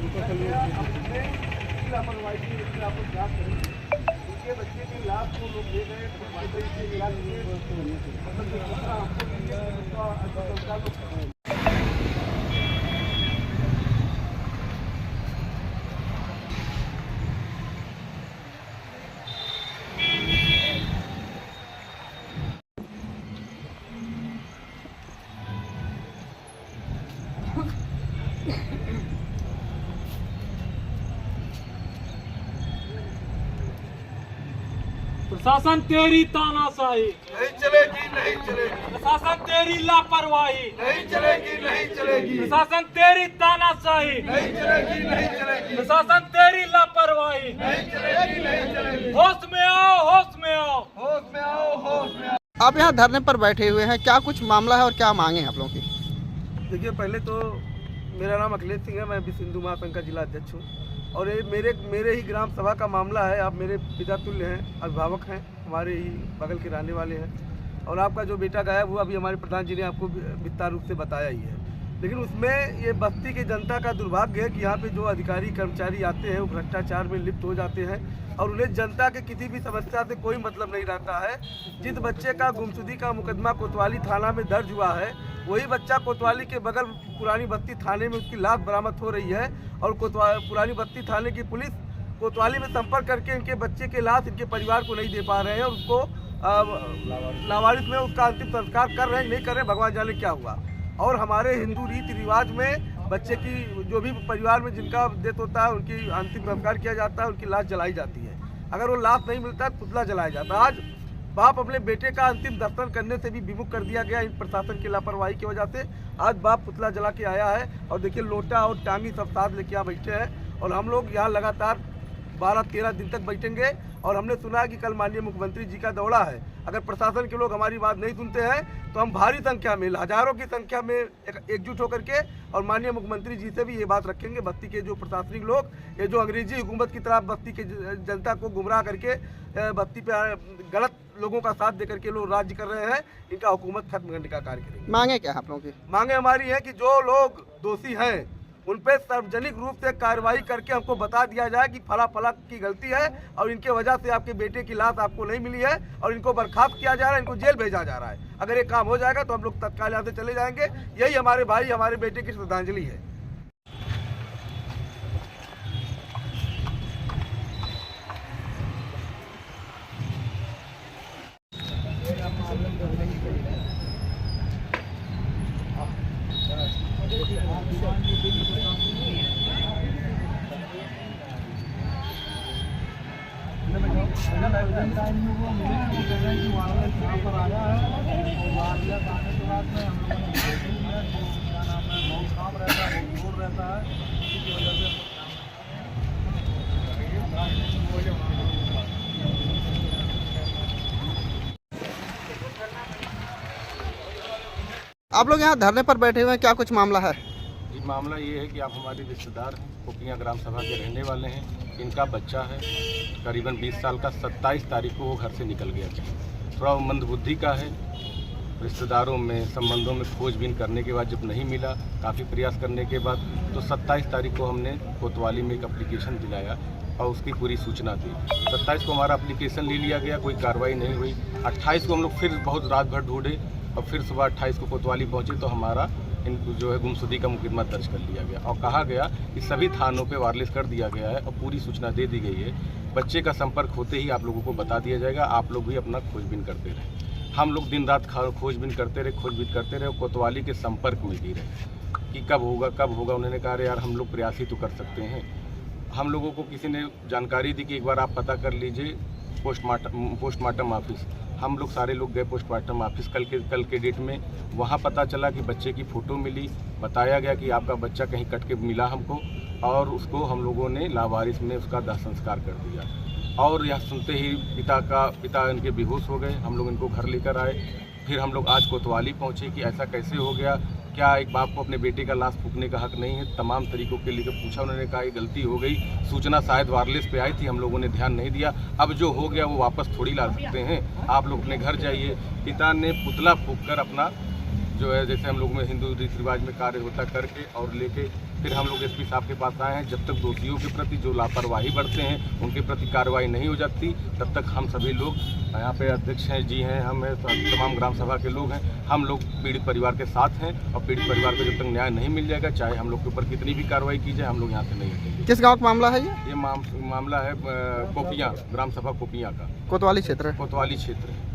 उनके बच्चे की लाश को लोग ले गए, प्रशासन तेरी तानाशाही नहीं चलेगी, नहीं चलेगी, प्रशासन तेरी लापरवाही नहीं चलेगी, नहीं चलेगी, प्रशासन तेरी तानाशाही नहीं चलेगी, नहीं चलेगी, प्रशासन तेरी लापरवाही नहीं चलेगी, नहीं चलेगी। होश में आओ, होश में आओ। होश में आओ, होश में आओ। आप यहाँ धरने पर बैठे हुए हैं, क्या कुछ मामला है और क्या मांगे हैं आप लोगों की? देखिए, पहले तो मेरा नाम अखिलेश सिंह है, मैं विश्व हिंदू महासंघ का जिला अध्यक्ष हूँ और ये मेरे ही ग्राम सभा का मामला है। आप मेरे पिता तुल्य हैं, अभिभावक हैं, हमारे ही बगल के रहने वाले हैं और आपका जो बेटा गया वो अभी हमारे प्रधान जी ने आपको विस्तार रूप से बताया ही है। लेकिन उसमें ये बस्ती की जनता का दुर्भाग्य है कि यहाँ पे जो अधिकारी कर्मचारी आते हैं वो भ्रष्टाचार में लिप्त हो जाते हैं और उन्हें जनता के किसी भी समस्या से कोई मतलब नहीं रहता है। जिस बच्चे का गुमशुदगी का मुकदमा कोतवाली थाना में दर्ज हुआ है, वही बच्चा कोतवाली के बगल पुरानी बस्ती थाने में उसकी लाश बरामद हो रही है और पुरानी बस्ती थाने की पुलिस कोतवाली में संपर्क करके इनके बच्चे के लाश इनके परिवार को नहीं दे पा रहे हैं और उसको लावारिस में उसका अंतिम संस्कार कर रहे हैं, नहीं कर रहे, भगवान जाने क्या हुआ। और हमारे हिंदू रीति रिवाज में बच्चे की जो भी परिवार में जिनका डेथ होता है उनकी अंतिम संस्कार किया जाता है, उनकी लाश जलाई जाती है। अगर वो लाश नहीं मिलता है पुतला जलाया जाता है। आज बाप अपने बेटे का अंतिम दर्शन करने से भी विमुख कर दिया गया इन प्रशासन की लापरवाही की वजह से। आज बाप पुतला जला के आया है और देखिए लोटा और टांगी सब साथ लेके यहाँ बैठे हैं और हम लोग यहाँ लगातार 12-13 दिन तक बैठेंगे। और हमने सुना है कि कल माननीय मुख्यमंत्री जी का दौरा है। अगर प्रशासन के लोग हमारी बात नहीं सुनते हैं तो हम भारी संख्या में, हजारों की संख्या में एकजुट होकर के और माननीय मुख्यमंत्री जी से भी ये बात रखेंगे। बस्ती के जो प्रशासनिक लोग, ये जो अंग्रेजी हुकूमत की तरफ बस्ती के जनता को गुमराह करके बस्ती पे गलत लोगों का साथ देकर के लोग राज्य कर रहे हैं, इनका हुकूमत खत्म करने का कार्य करेंगे। मांगे क्या आप लोगों की? मांगे हमारी है कि जो लोग दोषी हैं उन पर सार्वजनिक रूप से कार्रवाई करके हमको बता दिया जाए कि फला फला की गलती है और इनके वजह से आपके बेटे की लाश आपको नहीं मिली है और इनको बर्खास्त किया जा रहा है, इनको जेल भेजा जा रहा है। अगर ये काम हो जाएगा तो हम लोग तत्काल यहाँ से चले जाएंगे। यही हमारे भाई, हमारे बेटे की श्रद्धांजलि है। आप लोग यहाँ धरने पर बैठे हुए हैं, क्या कुछ मामला है? ये मामला ये है कि आप हमारे रिश्तेदार कोपिया ग्राम सभा के रहने वाले हैं। इनका बच्चा है करीबन 20 साल का, 27 तारीख को वो घर से निकल गया था। थोड़ा वो मंदबुद्धि का है। रिश्तेदारों में, संबंधों में खोजबीन करने के बाद जब नहीं मिला, काफ़ी प्रयास करने के बाद तो 27 तारीख को हमने कोतवाली में एक एप्लीकेशन दिलाया और उसकी पूरी सूचना दी। 27 को हमारा एप्लीकेशन ले लिया गया, कोई कार्रवाई नहीं हुई। 28 को हम लोग फिर बहुत रात भर ढूंढे और फिर सुबह 28 को कोतवाली पहुँचे तो हमारा इनको जो है गुमशुदगी का मुकदमा दर्ज कर लिया गया और कहा गया कि सभी थानों पे वायरलेस कर दिया गया है और पूरी सूचना दे दी गई है। बच्चे का संपर्क होते ही आप लोगों को बता दिया जाएगा। आप लोग भी अपना खोजबीन करते रहे। हम लोग दिन रात खोजबीन करते रहे और कोतवाली के संपर्क में भी रहे कि कब होगा। उन्होंने कहा यार हम लोग प्रयास ही तो कर सकते हैं। हम लोगों को किसी ने जानकारी दी कि एक बार आप पता कर लीजिए पोस्टमार्टम ऑफिस। हम लोग सारे लोग गए पोस्टमार्टम ऑफिस कल के डेट में। वहाँ पता चला कि बच्चे की फ़ोटो मिली, बताया गया कि आपका बच्चा कहीं कट के मिला हमको और उसको हम लोगों ने लावारिस में उसका दाह संस्कार कर दिया। और यह सुनते ही पिता इनके बेहोश हो गए। हम लोग इनको घर लेकर आए। फिर हम लोग आज कोतवाली पहुँचे कि ऐसा कैसे हो गया, क्या एक बाप को अपने बेटे का लाश फूकने का हक नहीं है। तमाम तरीकों के लिए पूछा, उन्होंने कहा ये गलती हो गई, सूचना शायद वायरलेस पे आई थी, हम लोगों ने ध्यान नहीं दिया। अब जो हो गया वो वापस थोड़ी ला सकते हैं, आप लोग अपने घर जाइए। पिता ने पुतला फूंक कर अपना जो है जैसे हम लोग में हिंदू रीति रिवाज में कार्य होता करके और लेके फिर हम लोग एसपी साहब के पास आए हैं। जब तक दोषियों के प्रति जो लापरवाही बरते हैं उनके प्रति कार्रवाई नहीं हो जाती तब तक हम सभी लोग यहाँ पे अध्यक्ष हैं जी हैं, हम हैं, तमाम ग्राम सभा के लोग हैं, हम लोग पीड़ित परिवार के साथ हैं और पीड़ित परिवार को जब तक न्याय नहीं मिल जाएगा चाहे हम लोग के ऊपर कितनी भी कार्रवाई की जाए हम लोग यहाँ से नहीं हटेंगे। किस गांव का मामला है ये? ये मामला है कोपिया, ग्राम सभा कोपिया का, कोतवाली क्षेत्र है। कोतवाली क्षेत्र है।